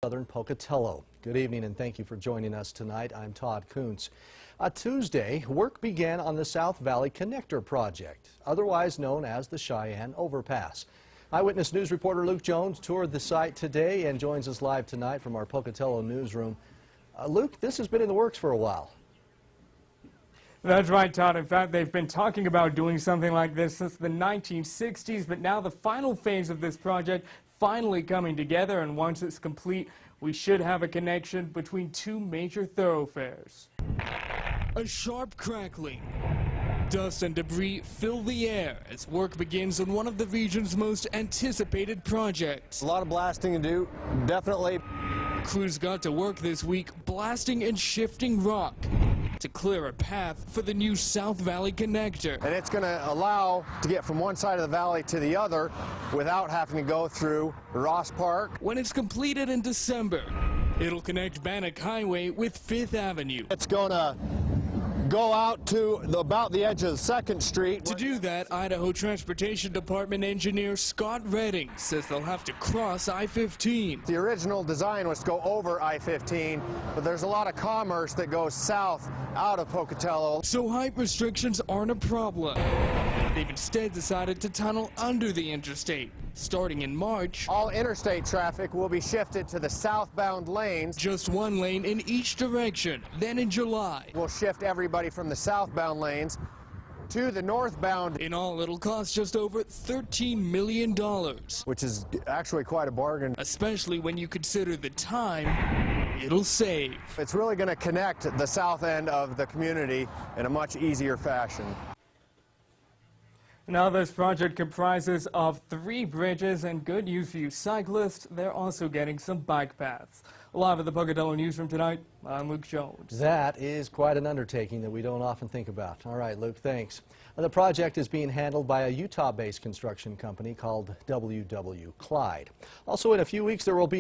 Southern Pocatello. Good evening and thank you for joining us tonight. I'm Todd Kuntz. Tuesday, work began on the South Valley Connector project, otherwise known as the Cheyenne Overpass. Eyewitness News reporter Luke Jones toured the site today and joins us live tonight from our Pocatello newsroom. Luke, this has been in the works for a while. That's right, Todd. In fact, they've been talking about doing something like this since the 1960s, but now the final phase of this project finally coming together, and once it's complete, we should have a connection between two major thoroughfares. A sharp crackling. Dust and debris fill the air as work begins on one of the region's most anticipated projects. A lot of blasting to do, definitely. Crews got to work this week blasting and shifting rock to clear a path for the new South Valley Connector. And it's going to allow to get from one side of the valley to the other without having to go through Ross Park. When it's completed in December, it'll connect Bannock Highway with 5th Avenue. It's going to go out to about the edge of 2nd Street. To do that, Idaho Transportation Department engineer Scott Redding says they'll have to cross I-15. The original design was to go over I-15, but there's a lot of commerce that goes south out of Pocatello. So height restrictions aren't a problem. They've instead decided to tunnel under the interstate. Starting in March, all interstate traffic will be shifted to the southbound lanes. Just one lane in each direction. Then in July, we'll shift everybody from the southbound lanes to the northbound. In all, it'll cost just over $13 million. Which is actually quite a bargain. Especially when you consider the time it'll save. It's really going to connect the south end of the community in a much easier fashion. Now, this project comprises of 3 bridges, and good news for you cyclists, they're also getting some bike paths. Live at the Pocatello Newsroom tonight, I'm Luke Jones. That is quite an undertaking that we don't often think about. All right, Luke, thanks. The project is being handled by a Utah-based construction company called WW Clyde. Also, in a few weeks, there will be